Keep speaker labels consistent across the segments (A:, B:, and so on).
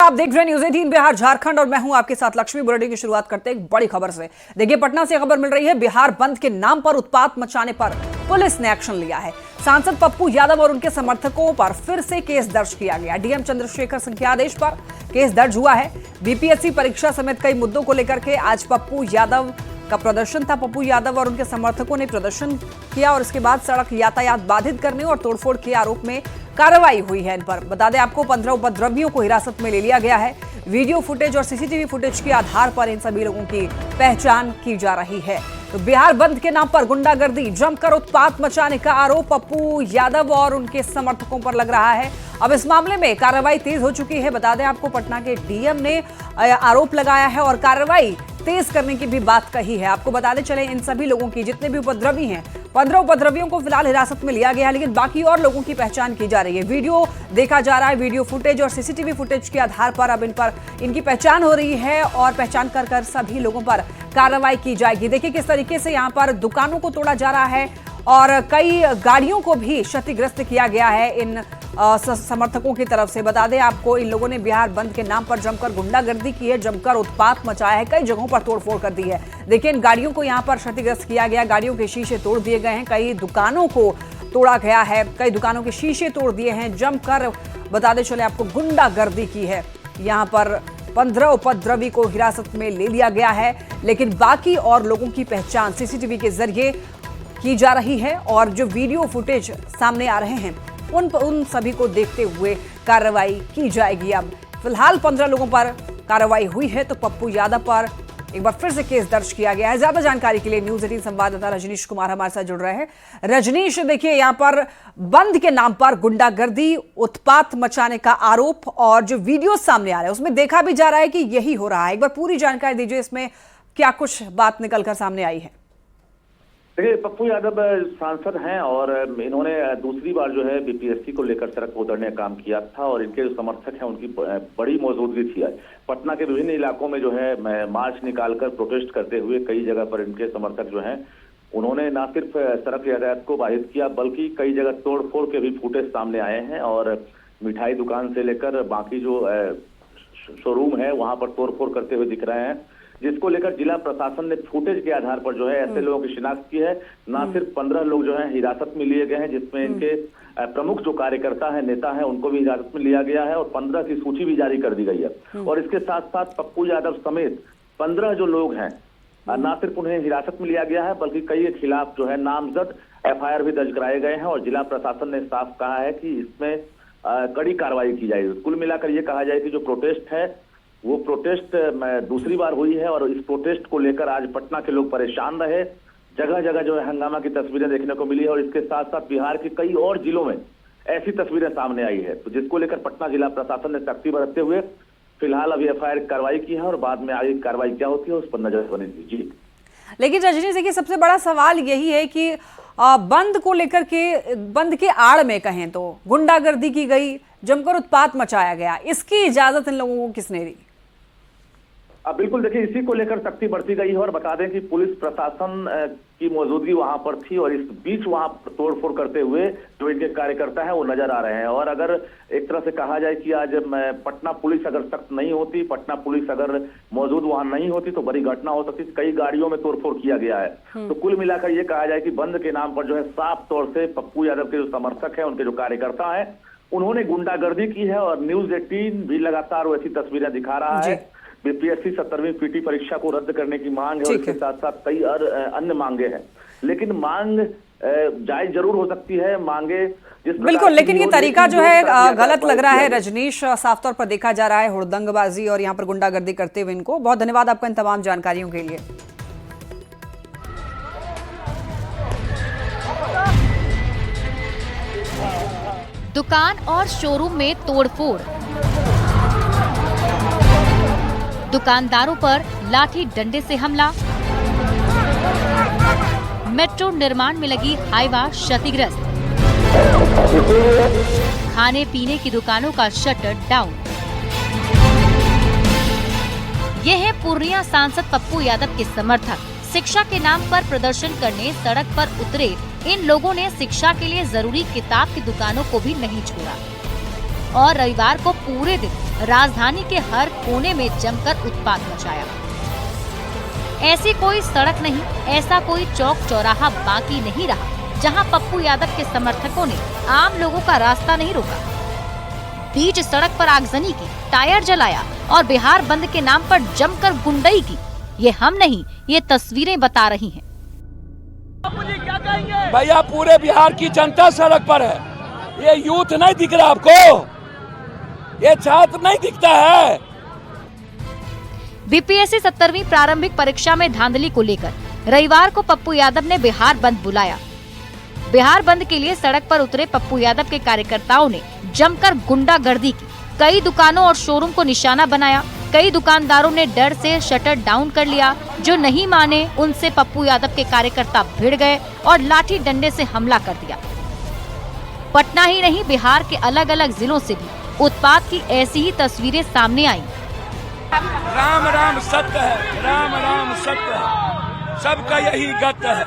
A: आप देख रहे हैं न्यूज़ 18 बिहार झारखंड और मैं हूं आपके साथ लक्ष्मी। बुलेटिन की शुरुआत करते हैं एक बड़ी खबर से। देखिए, पटना से खबर मिल रही है, बिहार बंद के नाम पर उत्पात मचाने पर पुलिस ने एक्शन लिया है। सांसद पप्पू यादव और उनके समर्थकों पर फिर से केस दर्ज किया गया। डीएम चंद्रशेखर सिंह के आदेश पर केस दर्ज हुआ है। बीपीएससी परीक्षा समेत कई मुद्दों को लेकर के आज पप्पू यादव का प्रदर्शन था। पप्पू यादव और उनके समर्थकों ने प्रदर्शन किया और इसके बाद सड़क यातायात बाधित करने और तोड़फोड़ के आरोप में कार्रवाई हुई है इन पर। बता दें आपको, 15 उपद्रवियों को हिरासत में ले लिया गया है। वीडियो फुटेज और सीसीटीवी फुटेज के आधार पर इन सभी लोगों की पहचान की जा रही है। तो बिहार बंद के नाम पर गुंडागर्दी, जमकर उत्पात मचाने का आरोप पप्पू यादव और उनके समर्थकों पर लग रहा है। अब इस मामले में कार्रवाई तेज हो चुकी है। बता दें आपको, पटना के डीएम ने आरोप लगाया है और कार्रवाई तेज करने की भी बात कही है। आपको बताते चले, इन सभी लोगों की, जितने भी उपद्रवी हैं, 15 उपद्रवियों को फिलहाल हिरासत में लिया गया है, लेकिन बाकी और लोगों की पहचान की जा रही है। वीडियो देखा जा रहा है, वीडियो फुटेज और सीसीटीवी फुटेज के आधार पर अब इन पर इनकी पहचान हो रही है और पहचान कर सभी लोगों पर कार्रवाई की जाएगी। देखिए किस तरीके से यहाँ पर दुकानों को तोड़ा जा रहा है और कई गाड़ियों को भी क्षतिग्रस्त किया गया है इन समर्थकों की तरफ से। बता दें आपको, इन लोगों ने बिहार बंद के नाम पर जमकर गुंडागर्दी की है, जमकर उत्पात मचाया है, कई जगहों पर तोड़फोड़ कर दी है। देखिए, इन गाड़ियों को यहाँ पर क्षतिग्रस्त किया गया, गाड़ियों के शीशे तोड़ दिए गए हैं, कई दुकानों को तोड़ा गया है, कई दुकानों के शीशे तोड़ दिए हैं। जमकर बताते चले आपको, गुंडागर्दी की है। यहाँ पर 15 उपद्रवी को हिरासत में ले लिया गया है, लेकिन बाकी और लोगों की पहचान सीसीटीवी के जरिए की जा रही है और जो वीडियो फुटेज सामने आ रहे हैं उन सभी को देखते हुए कार्रवाई की जाएगी। अब फिलहाल 15 लोगों पर कार्रवाई हुई है, तो पप्पू यादव पर एक बार फिर से केस दर्ज किया गया है। ज्यादा जानकारी के लिए न्यूज़ 18 संवाददाता रजनीश कुमार हमारे साथ जुड़ रहे हैं। रजनीश, देखिए, यहाँ पर बंद के नाम पर गुंडागर्दी, उत्पात मचाने का आरोप और जो वीडियो सामने आ रहा है उसमें देखा भी जा रहा है कि यही हो रहा है। एक बार पूरी जानकारी दीजिए, इसमें क्या कुछ बात निकलकर सामने आई है?
B: देखिए, पप्पू यादव सांसद हैं और इन्होंने दूसरी बार जो है बीपीएससी को लेकर सड़क पर उतरने का काम किया था और इनके जो समर्थक हैं उनकी बड़ी मौजूदगी थी। पटना के विभिन्न इलाकों में जो है मार्च निकालकर प्रोटेस्ट करते हुए कई जगह पर इनके समर्थक जो हैं उन्होंने न सिर्फ सड़क यातायात को बाधित किया, बल्कि कई जगह तोड़फोड़ के भी फुटेज सामने आए हैं और मिठाई दुकान से लेकर बाकी जो शोरूम है वहां पर तोड़फोड़ करते हुए दिख रहे हैं, जिसको लेकर जिला प्रशासन ने फुटेज के आधार पर जो है ऐसे लोगों की शिनाख्त की है। ना सिर्फ 15 लोग जो है हिरासत में लिए गए हैं, जिसमें इनके प्रमुख जो कार्यकर्ता है, नेता है, उनको भी हिरासत में लिया गया है और 15 की सूची भी जारी कर दी गई है। और इसके साथ साथ पप्पू यादव समेत 15 जो लोग हैं, ना सिर्फ उन्हें हिरासत में लिया गया है, बल्कि कई के खिलाफ जो है नामजद एफआईआर भी दर्ज कराए गए हैं और जिला प्रशासन ने साफ कहा है कि इसमें कड़ी कार्रवाई की जाएगी। कुल मिलाकर ये कहा जाए कि जो प्रोटेस्ट है वो प्रोटेस्ट दूसरी बार हुई है और इस प्रोटेस्ट को लेकर आज पटना के लोग परेशान रहे। जगह जगह जो है हंगामा की तस्वीरें देखने को मिली है और इसके साथ साथ बिहार के कई और जिलों में ऐसी तस्वीरें सामने आई है, तो जिसको लेकर पटना जिला प्रशासन ने सख्ती बरतते हुए फिलहाल अभी एफआईआर कार्रवाई की है और बाद में आगे कार्रवाई क्या होती है उस पर नजर बनेगी। जी,
A: लेकिन रजनी जी, सबसे बड़ा सवाल यही है कि बंद को लेकर के, बंद के आड़ में कहें तो गुंडागर्दी की गई, जमकर उत्पात मचाया गया, इसकी इजाजत इन लोगों को किसने दी?
B: बिल्कुल, देखिए, इसी को लेकर सख्ती बढ़ती गई है और बता दें कि पुलिस प्रशासन की मौजूदगी वहां पर थी और इस बीच वहां तोड़फोड़ करते हुए जो इनके कार्यकर्ता हैं वो नजर आ रहे हैं। और अगर एक तरह से कहा जाए कि आज पटना पुलिस अगर सख्त नहीं होती, पटना पुलिस अगर मौजूद वहां नहीं होती तो बड़ी घटना हो सकती। कई गाड़ियों में तोड़फोड़ किया गया है। तो कुल मिलाकर ये कहा जाए कि बंद के नाम पर जो है साफ तौर से पप्पू यादव के जो समर्थक है, उनके जो कार्यकर्ता है, उन्होंने गुंडागर्दी की है और न्यूज़ 18 भी लगातार वैसी तस्वीरें दिखा रहा है। बीपीएससी 17वीं पीटी परीक्षा को रद्द करने की मांग है और इसके साथ साथ कई अन्य मांगे हैं, लेकिन मांग जायज जरूर हो सकती है, मांगे
A: बिल्कुल, लेकिन ये तरीका जो है गलत लग रहा है रजनीश। साफ तौर पर देखा जा रहा है हुड़दंगबाजी और यहाँ पर गुंडागर्दी करते हुए इनको। बहुत धन्यवाद आपका इन तमाम जानकारियों के लिए।
C: दुकान और शोरूम में तोड़फोड़, दुकानदारों पर लाठी डंडे से हमला, मेट्रो निर्माण में लगी हाईवा क्षतिग्रस्त, खाने पीने की दुकानों का शटर डाउन। ये है पूर्णिया सांसद पप्पू यादव के समर्थक। शिक्षा के नाम पर प्रदर्शन करने सड़क पर उतरे इन लोगों ने शिक्षा के लिए जरूरी किताब की दुकानों को भी नहीं छोड़ा। और रविवार को पूरे दिन राजधानी के हर कोने में जमकर उत्पात मचाया। ऐसी कोई सड़क नहीं, ऐसा कोई चौक चौराहा बाकी नहीं रहा जहां पप्पू यादव के समर्थकों ने आम लोगों का रास्ता नहीं रोका। बीच सड़क पर आगजनी की, टायर जलाया और बिहार बंद के नाम पर जमकर गुंडई की। ये हम नहीं, ये तस्वीरें बता रही हैं।
D: भैया पूरे बिहार की जनता सड़क पर है। ये यूथ नहीं दिख रहा आपको? ये छात्र नहीं दिखता है?
C: बीपीएससी 70वीं प्रारंभिक परीक्षा में धांधली को लेकर रविवार को पप्पू यादव ने बिहार बंद बुलाया। बिहार बंद के लिए सड़क पर उतरे पप्पू यादव के कार्यकर्ताओं ने जमकर गुंडागर्दी की। कई दुकानों और शोरूम को निशाना बनाया। कई दुकानदारों ने डर से शटर डाउन कर लिया। जो नहीं माने उनसे पप्पू यादव के कार्यकर्ता भिड़ गए और लाठी डंडे से हमला कर दिया। पटना ही नहीं, बिहार के अलग अलग जिलों से भी उत्पात की ऐसी ही तस्वीरें सामने आई।
D: राम राम सत्य है, राम राम सत्य है, सबका यही गत है।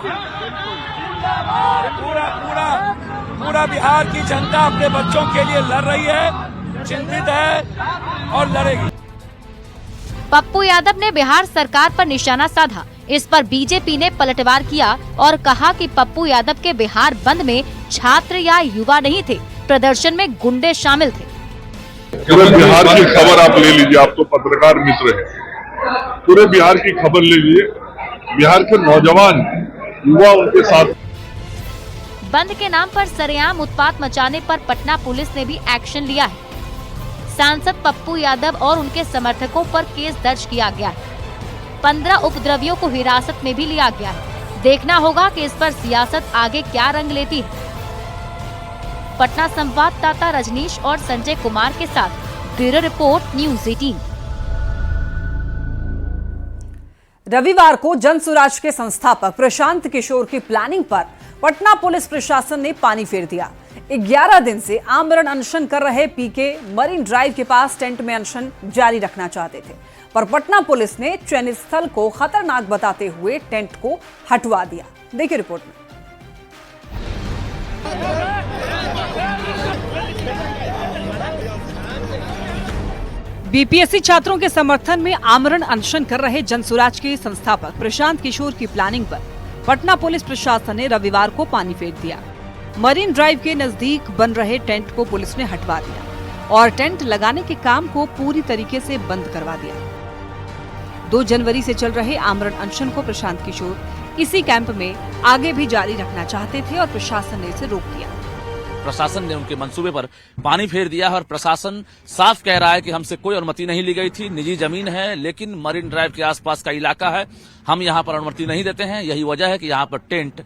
D: पूरा पूरा पूरा बिहार की जनता अपने बच्चों के लिए लड़ रही है, चिंतित है और लड़ेगी।
C: पप्पू यादव ने बिहार सरकार पर निशाना साधा। इस पर बीजेपी ने पलटवार किया और कहा कि पप्पू यादव के बिहार बंद में छात्र या युवा नहीं थे, प्रदर्शन में गुंडे शामिल थे।
E: पूरे बिहार की खबर आप ले लीजिए, आप तो पत्रकार मित्र हैं। पूरे बिहार की खबर ले लीजिए, बिहार के नौजवान युवा उनके साथ।
C: बंद के नाम पर सरेआम उत्पात मचाने पर पटना पुलिस ने भी एक्शन लिया है। सांसद पप्पू यादव और उनके समर्थकों पर केस दर्ज किया गया है। 15 उपद्रवियों को हिरासत में भी लिया गया है। देखना होगा कि इस पर सियासत आगे क्या रंग लेती है। पटना संवाददाता रजनीश और संजय कुमार के साथ ब्यूरो रिपोर्ट न्यूज़ 18।
A: रविवार को जनसुराज के संस्थापक प्रशांत किशोर की प्लानिंग पर पटना पुलिस प्रशासन ने पानी फेर दिया। 11 दिन से आमरण अनशन कर रहे पीके मरीन ड्राइव के पास टेंट में अनशन जारी रखना चाहते थे, पर पटना पुलिस ने चयनित स्थल को खतरनाक बताते हुए टेंट को हटवा दिया। देखिए रिपोर्ट में। बीपीएससी छात्रों के समर्थन में आमरण अनशन कर रहे जनसुराज के संस्थापक प्रशांत किशोर की प्लानिंग पर पटना पुलिस प्रशासन ने रविवार को पानी फेर दिया। मरीन ड्राइव के नजदीक बन रहे टेंट को पुलिस ने हटवा दिया और टेंट लगाने के काम को पूरी तरीके से बंद करवा दिया। 2 जनवरी से चल रहे आमरण अनशन को प्रशांत किशोर इसी कैंप में आगे भी जारी रखना चाहते थे और प्रशासन ने इसे रोक दिया।
F: प्रशासन ने उनके मंसूबे पर पानी फेर दिया और प्रशासन साफ कह रहा है कि हमसे कोई अनुमति नहीं ली गई थी, निजी जमीन है, लेकिन मरीन ड्राइव के आसपास का इलाका है, हम यहां पर अनुमति नहीं देते हैं। यही वजह है कि यहां पर टेंट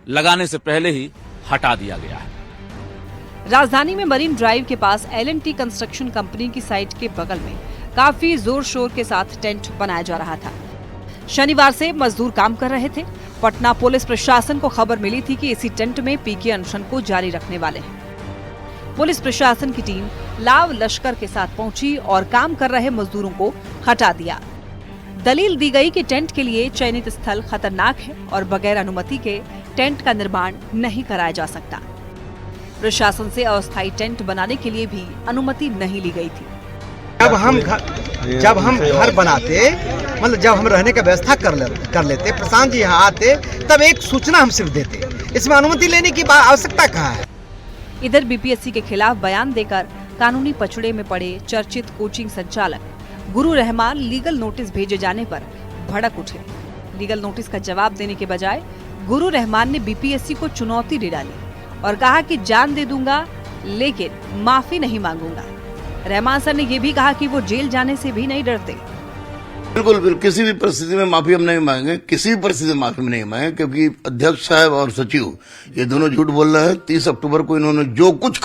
F: लगाने से पहले ही हटा दिया गया है।
A: राजधानी में मरीन ड्राइव के पास L&T कंस्ट्रक्शन कंपनी की साइट के बगल में काफी जोर शोर के साथ टेंट बनाया जा रहा था। शनिवार से मजदूर काम कर रहे थे। पटना पुलिस प्रशासन को खबर मिली थी कि इसी टेंट में पीके अनशन को जारी रखने वाले हैं। पुलिस प्रशासन की टीम लाव लश्कर के साथ पहुंची और काम कर रहे मजदूरों को हटा दिया। दलील दी गई कि टेंट के लिए चयनित स्थल खतरनाक है और बगैर अनुमति के टेंट का निर्माण नहीं कराया जा सकता। प्रशासन से अस्थायी टेंट बनाने के लिए भी अनुमति नहीं ली गई थी।
G: जब हम घर बनाते, मतलब जब हम रहने का व्यवस्था कर लेते, प्रशांत जी यहाँ आते, तब एक सूचना हम सिर्फ देते। इसमें अनुमति लेने की आवश्यकता कहाँ है?
A: इधर बीपीएससी के खिलाफ बयान देकर कानूनी पचड़े में पड़े चर्चित कोचिंग संचालक गुरु रहमान लीगल नोटिस भेजे जाने पर भड़क उठे। लीगल नोटिस का जवाब देने के बजाय गुरु रहमान ने बीपीएससी को चुनौती दे डाली और कहा कि जान दे दूंगा लेकिन माफी नहीं मांगूंगा। रहमान सर ने यह भी कहा कि वो जेल जाने से भी नहीं डरते।
H: बिल्कुल, किसी भी परिस्थिति में माफी हम नहीं मांगेंगे, किसी भी परिस्थिति में माफी नहीं मांगेंगे, क्योंकि अध्यक्ष साहब और सचिव ये दोनों झूठ बोल रहे हैं। 30 अक्टूबर को इन्होंने जो कुछ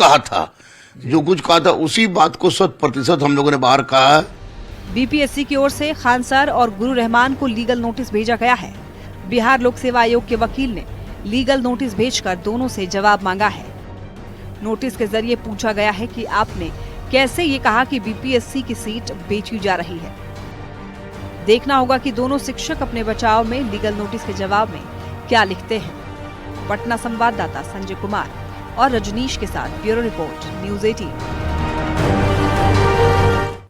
H: कहा था उसी बात को 100% हम लोगों ने बाहर कहा है।
A: बीपीएससी की ओर से खान सर और गुरु रहमान को लीगल नोटिस भेजा गया है। बिहार लोक सेवा आयोग के वकील ने लीगल नोटिस भेजकर दोनों से जवाब मांगा है। नोटिस के जरिए पूछा गया है कि आपने कैसे ये कहा कि बीपीएससी की सीट बेची जा रही है। देखना होगा कि दोनों शिक्षक अपने बचाव में लीगल नोटिस के जवाब में क्या लिखते हैं। पटना संवाददाता संजय कुमार और रजनीश के साथ ब्यूरो रिपोर्ट न्यूज़ 18।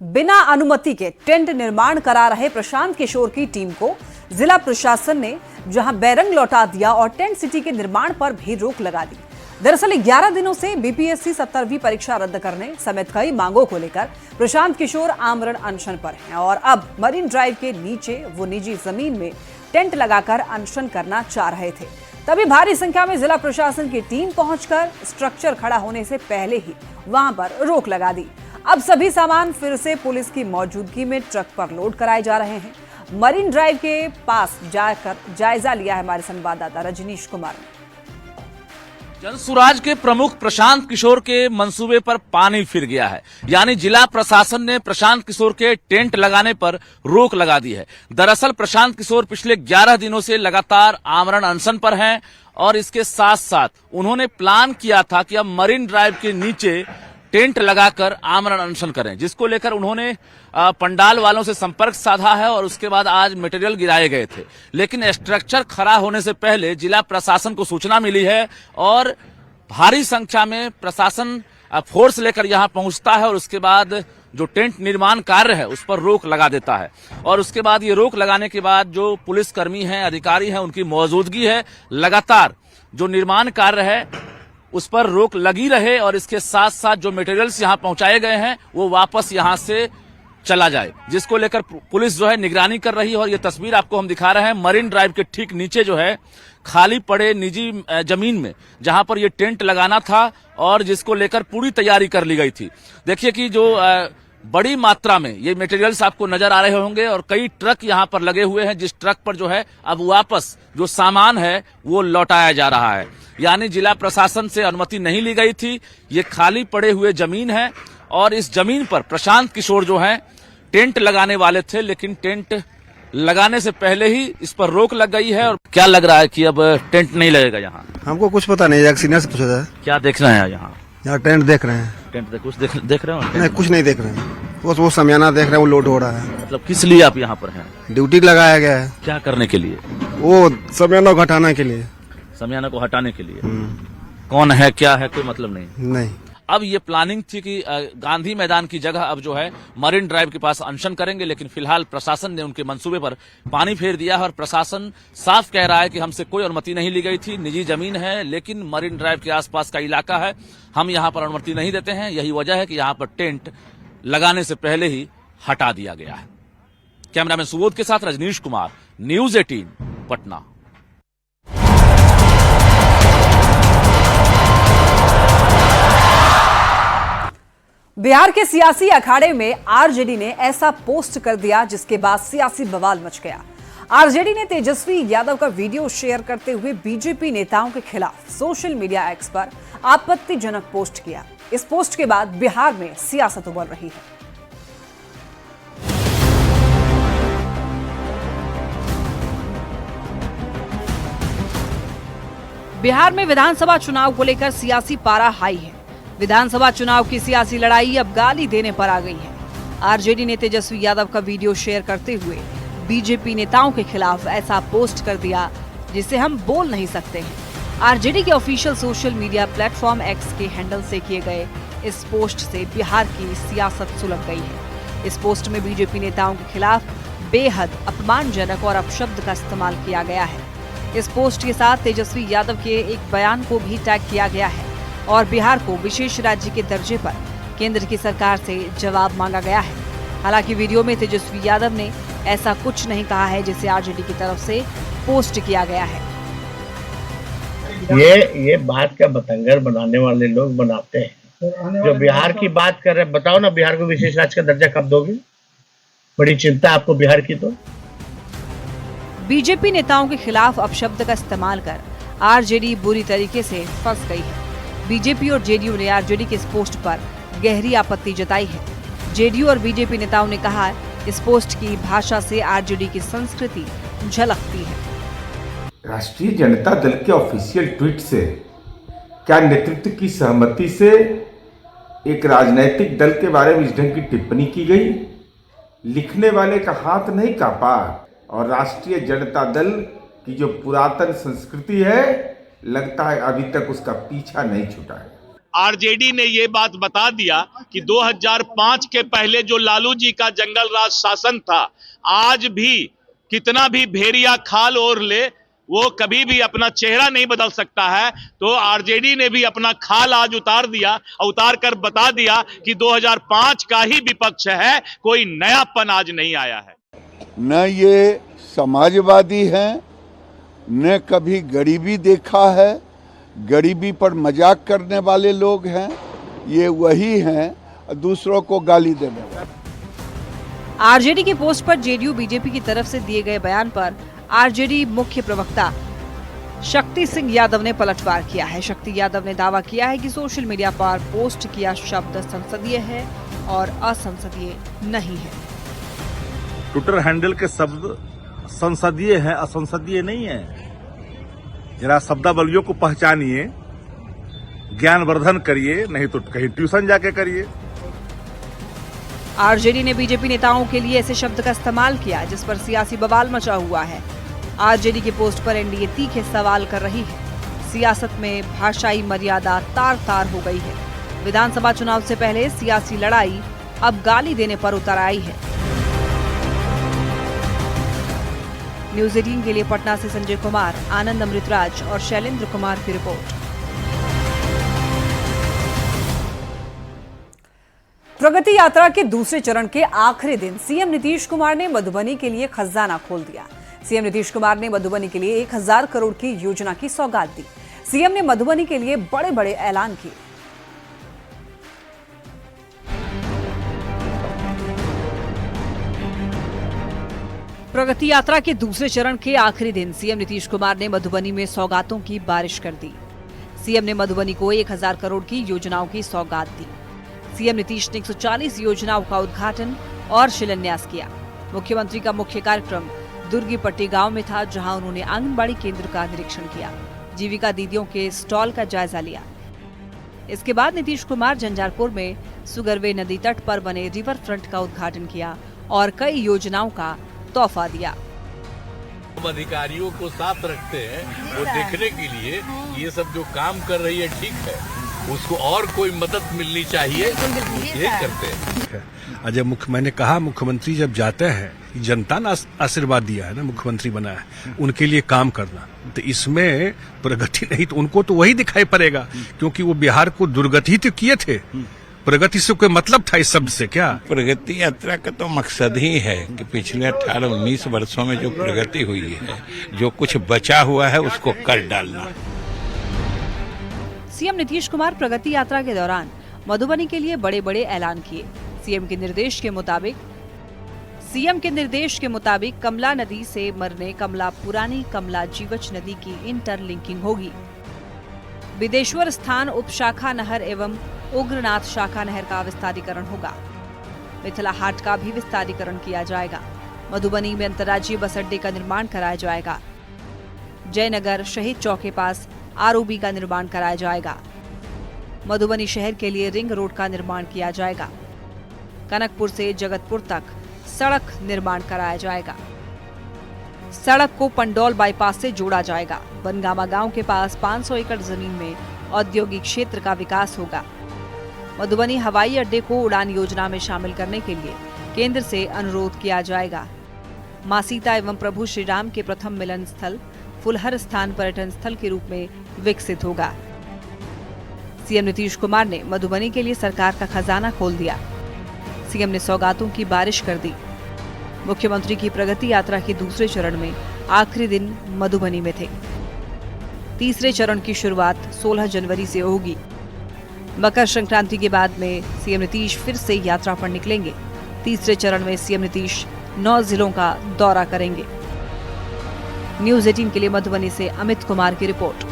A: बिना अनुमति के टेंट निर्माण करा रहे प्रशांत किशोर की टीम को जिला प्रशासन ने जहां बैरंग लौटा दिया और टेंट सिटी के निर्माण पर भी रोक लगा दी। दरअसल 11 दिनों से बीपीएससी 70वीं परीक्षा रद्द करने समेत कई मांगों को लेकर प्रशांत किशोर आमरण अनशन पर हैं और अब मरीन ड्राइव के नीचे वो निजी जमीन में टेंट लगाकर अनशन करना चाह रहे थे। तभी भारी संख्या में जिला प्रशासन की टीम पहुंचकर स्ट्रक्चर खड़ा होने से पहले ही वहां पर रोक लगा दी। अब सभी सामान फिर से पुलिस की मौजूदगी में ट्रक पर लोड कराए जा रहे हैं। मरीन ड्राइव के पास जाकर जायजा लिया है हमारे संवाददाता रजनीश कुमार ने।
F: जनसुराज के प्रमुख प्रशांत किशोर के मंसूबे पर पानी फिर गया है, यानी जिला प्रशासन ने प्रशांत किशोर के टेंट लगाने पर रोक लगा दी है। दरअसल प्रशांत किशोर पिछले 11 दिनों से लगातार आमरण अनशन पर हैं और इसके साथ साथ उन्होंने प्लान किया था कि अब मरीन ड्राइव के नीचे टेंट लगाकर आमरण अनशन करें, जिसको लेकर उन्होंने पंडाल वालों से संपर्क साधा है और उसके बाद आज मटेरियल गिराए गए थे। लेकिन स्ट्रक्चर खड़ा होने से पहले जिला प्रशासन को सूचना मिली है और भारी संख्या में प्रशासन फोर्स लेकर यहां पहुंचता है और उसके बाद जो टेंट निर्माण कार्य है उस पर रोक लगा देता है। और उसके बाद ये रोक लगाने के बाद जो पुलिसकर्मी हैं, अधिकारी हैं, उनकी मौजूदगी है, लगातार जो निर्माण कार्य है उस पर रोक लगी रहे और इसके साथ साथ जो मटेरियल्स यहां पहुंचाए गए हैं वो वापस यहां से चला जाए, जिसको लेकर पुलिस जो है निगरानी कर रही है। और ये तस्वीर आपको हम दिखा रहे हैं मरीन ड्राइव के ठीक नीचे जो है खाली पड़े निजी जमीन में, जहां पर ये टेंट लगाना था और जिसको लेकर पूरी तैयारी कर ली गई थी। देखिए कि जो बड़ी मात्रा में ये मटेरियल्स आपको नजर आ रहे होंगे और कई ट्रक यहां पर लगे हुए हैं, जिस ट्रक पर जो है अब वापस जो सामान है वो लौटाया जा रहा है। यानी जिला प्रशासन से अनुमति नहीं ली गई थी, ये खाली पड़े हुए जमीन है और इस जमीन पर प्रशांत किशोर जो है टेंट लगाने वाले थे, लेकिन टेंट लगाने से पहले ही इस पर रोक लग गई है। और क्या लग रहा है कि अब टेंट नहीं लगेगा यहाँ?
G: हमको कुछ पता नहीं, सीनियर से पूछा था।
F: क्या देख रहे हैं यहाँ?
G: यहाँ टेंट देख रहे हैं।
F: टेंट कुछ देख रहे हो?
G: नहीं, कुछ नहीं देख रहे हैं, वो सामियाना देख रहे हैं, वो लोड हो रहा है।
F: मतलब किस लिए आप यहाँ पर हैं?
G: ड्यूटी लगाया गया है।
F: क्या करने के लिए?
G: वो सामियाना को हटाने के लिए।
F: सामियाना को हटाने के लिए? कौन है, क्या है, कोई मतलब
G: नहीं।
F: अब ये प्लानिंग थी कि गांधी मैदान की जगह अब जो है मरीन ड्राइव के पास अनशन करेंगे, लेकिन फिलहाल प्रशासन ने उनके मंसूबे पर पानी फेर दिया है और प्रशासन साफ कह रहा है कि हमसे कोई अनुमति नहीं ली गई थी, निजी जमीन है, लेकिन मरीन ड्राइव के आसपास का इलाका है, हम यहाँ पर अनुमति नहीं देते हैं। यही वजह है कि यहाँ पर टेंट लगाने से पहले ही हटा दिया गया है। कैमरामैन सुबोध के साथ रजनीश कुमार, न्यूज 18 पटना।
A: बिहार के सियासी अखाड़े में आरजेडी ने ऐसा पोस्ट कर दिया जिसके बाद सियासी बवाल मच गया। आरजेडी ने तेजस्वी यादव का वीडियो शेयर करते हुए बीजेपी नेताओं के खिलाफ सोशल मीडिया एक्स पर आपत्तिजनक पोस्ट किया। इस पोस्ट के बाद बिहार में सियासत उबल रही है। बिहार में विधानसभा चुनाव को लेकर सियासी पारा हाई है। विधानसभा चुनाव की सियासी लड़ाई अब गाली देने पर आ गई है। आरजेडी ने तेजस्वी यादव का वीडियो शेयर करते हुए बीजेपी नेताओं के खिलाफ ऐसा पोस्ट कर दिया जिसे हम बोल नहीं सकते हैं। आरजेडी के official social media platform x के हैंडल से किए गए इस पोस्ट से बिहार की सियासत सुलग गई है। इस पोस्ट में बीजेपी नेताओं के खिलाफ बेहद अपमानजनक और अपशब्द का इस्तेमाल किया गया है। इस पोस्ट के साथ तेजस्वी यादव के एक बयान को भी टैग किया गया है और बिहार को विशेष राज्य के दर्जे पर केंद्र की सरकार से जवाब मांगा गया है। हालांकि वीडियो में तेजस्वी यादव ने ऐसा कुछ नहीं कहा है जिसे आरजेडी की तरफ से पोस्ट किया गया है।
I: ये बात का बतंगड़ बनाने वाले लोग बनाते हैं। जो बिहार की बात कर रहे हैं, बताओ ना, बिहार को विशेष राज्य का दर्जा कब दोगे? बड़ी चिंता आपको बिहार की। तो
A: बीजेपी नेताओं के खिलाफ अपशब्द का इस्तेमाल कर आरजेडी बुरी तरीके से फंस गई है। बीजेपी और जेडीयू ने आरजेडी के इस पोस्ट पर गहरी आपत्ति जताई है। जेडीयू और बीजेपी नेताओं ने कहा इस पोस्ट की भाषा से आरजेडी की संस्कृति झलकती है।
J: राष्ट्रीय जनता दल के ऑफिशियल ट्वीट से क्या नेतृत्व की सहमति से एक राजनीतिक दल के बारे में इस ढंग की टिप्पणी की गई? लिखने वाले का हाथ नहीं कांपा और राष्ट्रीय जनता दल की जो पुरातन संस्कृति है, लगता है अभी तक उसका पीछा नहीं छूटा है।
K: आरजेडी ने ये बात बता दिया कि 2005 के पहले जो लालू जी का जंगल राज शासन था, आज भी कितना भी भेड़िया खाल ओढ़ ले वो कभी भी अपना चेहरा नहीं बदल सकता है। तो आरजेडी ने भी अपना खाल आज उतार दिया, उतार कर बता दिया कि 2005 का ही विपक्ष है, कोई नयापन आज नहीं आया है।
L: न ये समाजवादी हैं, न कभी गरीबी देखा है, गरीबी पर मजाक करने वाले लोग हैं, ये वही हैं दूसरों को गाली देने वाले।
A: आरजेडी की पोस्ट पर जेडीयू बीजेपी की तरफ से दिए गए बयान पर आरजेडी मुख्य प्रवक्ता शक्ति सिंह यादव ने पलटवार किया है। शक्ति यादव ने दावा किया है कि सोशल मीडिया पर पोस्ट किया शब्द संसदीय है और असंसदीय नहीं है।
M: ट्विटर हैंडल के शब्द संसदीय है, असंसदीय नहीं है। जरा शब्दावलियों को पहचानिए, ज्ञानवर्धन करिए, नहीं तो कहीं ट्यूशन जाके करिए।
A: आरजेडी ने बीजेपी नेताओं के लिए ऐसे शब्द का इस्तेमाल किया जिस पर सियासी बवाल मचा हुआ है। आरजेडी की पोस्ट पर एनडीए तीखे सवाल कर रही है। सियासत में भाषाई मर्यादा तार तार हो गई है। विधानसभा चुनाव से पहले सियासी लड़ाई अब गाली देने पर उतर आई है। न्यूज 18 के लिए पटना से संजय कुमार, आनंद अमृतराज और शैलेंद्र कुमार की रिपोर्ट। प्रगति यात्रा के दूसरे चरण के आखिरी दिन सीएम नीतीश कुमार ने मधुबनी के लिए खजाना खोल दिया। सीएम नीतीश कुमार ने मधुबनी के लिए 1000 करोड़ की योजना की सौगात दी। सीएम ने मधुबनी के लिए बड़े बड़े ऐलान किए। प्रगति यात्रा के दूसरे चरण के आखिरी दिन सीएम नीतीश कुमार ने मधुबनी में सौगातों की बारिश कर दी। सीएम ने मधुबनी को 1000 करोड़ की योजनाओं की सौगात दी। सीएम नीतीश ने 140 योजनाओं का उद्घाटन और शिलान्यास किया। मुख्यमंत्री का मुख्य कार्यक्रम दुर्गीपट्टी गांव में था, जहां उन्होंने आंगनबाड़ी केंद्र का निरीक्षण किया, जीविका दीदियों के स्टॉल का जायजा लिया। इसके बाद नीतीश कुमार झंझारपुर में सुगरवे नदी तट पर बने रिवर फ्रंट का उद्घाटन किया और कई योजनाओं का तोहफा दिया।
N: अधिकारियों को साथ रखते हैं वो देखने के लिए ये सब जो काम कर रही है ठीक है, उसको और कोई मदद मिलनी चाहिए, ये करते हैं।
O: जब मैंने कहा मुख्यमंत्री जब जाते हैं, जनता ने आशीर्वाद दिया है ना, मुख्यमंत्री बना है, उनके लिए काम करना, तो इसमें प्रगति नहीं तो उनको तो वही दिखाई पड़ेगा, क्योंकि वो बिहार को दुर्गति तो किए थे। प्रगति से कोई मतलब था इस शब्द से क्या?
N: प्रगति यात्रा का तो मकसद ही है कि पिछले 18-19 वर्षों में जो प्रगति हुई है, जो कुछ बचा हुआ है उसको कर डालना।
A: सीएम नीतीश कुमार प्रगति यात्रा के दौरान मधुबनी के लिए बड़े बड़े ऐलान किए। सीएम के निर्देश के मुताबिक कमला नदी से मरने कमला पुरानी कमला जीवच नदी की इंटरलिंकिंग होगी। बिदेश्वर स्थान उप शाखा नहर एवं उग्रनाथ शाखा नहर का विस्तारीकरण होगा। मिथिला हाट का भी विस्तारीकरण किया जाएगा। मधुबनी में अंतर्राज्यीय बस अड्डे का निर्माण कराया जाएगा। जयनगर शहीद चौक के पास आरओबी का निर्माण कराया जाएगा। मधुबनी शहर के लिए रिंग रोड का निर्माण किया जाएगा। कनकपुर से जगतपुर तक सड़क निर्माण कराया जाएगा। सड़क को पंडौल बाईपास से जोड़ा जाएगा। बनगामा गांव के पास 500 एकड़ जमीन में औद्योगिक क्षेत्र का विकास होगा। मधुबनी हवाई अड्डे को उड़ान योजना में शामिल करने के लिए केंद्र से अनुरोध किया जाएगा। मां सीता एवं प्रभु श्री राम के प्रथम मिलन स्थल फुलहर स्थान पर्यटन स्थल के रूप में विकसित होगा। सीएम नीतीश कुमार ने मधुबनी के लिए सरकार का खजाना खोल दिया। सीएम ने सौगातों की बारिश कर दी। मुख्यमंत्री की प्रगति यात्रा के दूसरे चरण में आखिरी दिन मधुबनी में थे। तीसरे चरण की शुरुआत 16 जनवरी से होगी। मकर संक्रांति के बाद में सीएम नीतीश फिर से यात्रा पर निकलेंगे। तीसरे चरण में सीएम नीतीश 9 जिलों का दौरा करेंगे। न्यूज 18 के लिए मधुबनी से अमित कुमार की रिपोर्ट।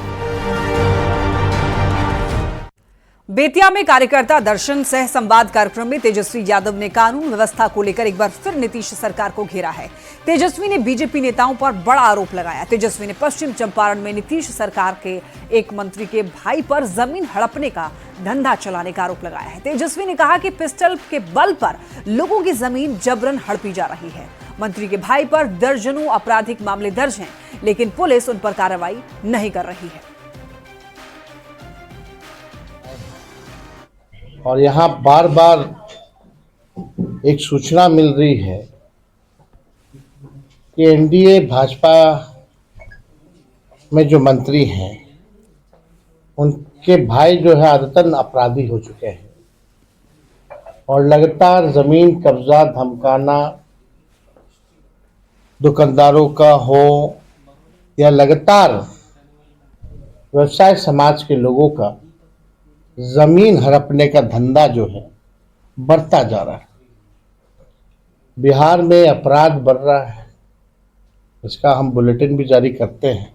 A: बेतिया में कार्यकर्ता दर्शन सह संवाद कार्यक्रम में तेजस्वी यादव ने कानून व्यवस्था को लेकर एक बार फिर नीतीश सरकार को घेरा है। तेजस्वी ने बीजेपी नेताओं पर बड़ा आरोप लगाया। तेजस्वी ने पश्चिम चंपारण में नीतीश सरकार के एक मंत्री के भाई पर जमीन हड़पने का धंधा चलाने का आरोप लगाया है। तेजस्वी ने कहा कि पिस्टल के बल पर लोगों की जमीन जबरन हड़पी जा रही है। मंत्री के भाई पर दर्जनों आपराधिक मामले दर्ज हैं, लेकिन पुलिस उन पर कार्रवाई नहीं कर रही है।
I: और यहाँ बार बार एक सूचना मिल रही है कि एनडीए भाजपा में जो मंत्री हैं उनके भाई जो है आदतन अपराधी हो चुके हैं और लगातार जमीन कब्जा धमकाना दुकानदारों का हो या लगातार व्यवसाय समाज के लोगों का जमीन हड़पने का धंधा जो है बढ़ता जा रहा है। बिहार में अपराध बढ़ रहा है, इसका हम बुलेटिन भी जारी करते हैं।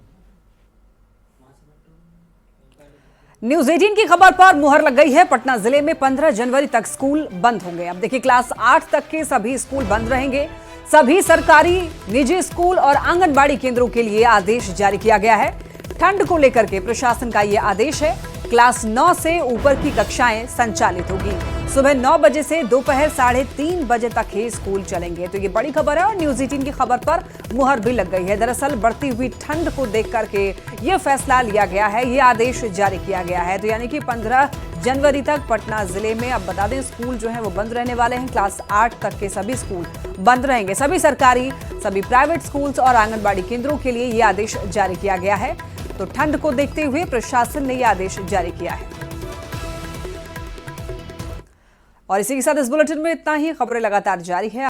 A: न्यूज 18 की खबर पर मुहर लग गई है। पटना जिले में 15 जनवरी तक स्कूल बंद होंगे। अब देखिए, क्लास 8 तक के सभी स्कूल बंद रहेंगे। सभी सरकारी, निजी स्कूल और आंगनबाड़ी केंद्रों के लिए आदेश जारी किया गया है। ठंड को लेकर के प्रशासन का यह आदेश है। क्लास 9 से ऊपर की कक्षाएं संचालित होगी। सुबह 9 बजे से दोपहर 3:30 बजे तक ही स्कूल चलेंगे। तो ये बड़ी खबर है और न्यूज 18 की खबर पर मुहर भी लग गई है। दरअसल बढ़ती हुई ठंड को देख करके ये फैसला लिया गया है, ये आदेश जारी किया गया है। तो यानी कि 15 जनवरी तक पटना जिले में, अब बता दें, स्कूल जो है वो बंद रहने वाले हैं। क्लास 8 तक के सभी स्कूल बंद रहेंगे। सभी सरकारी, सभी प्राइवेट स्कूल्स और आंगनबाड़ी केंद्रों के लिए ये आदेश जारी किया गया है। तो ठंड को देखते हुए प्रशासन ने यह आदेश जारी किया है। और इसी के साथ इस बुलेटिन में इतना ही। खबरें लगातार जारी है।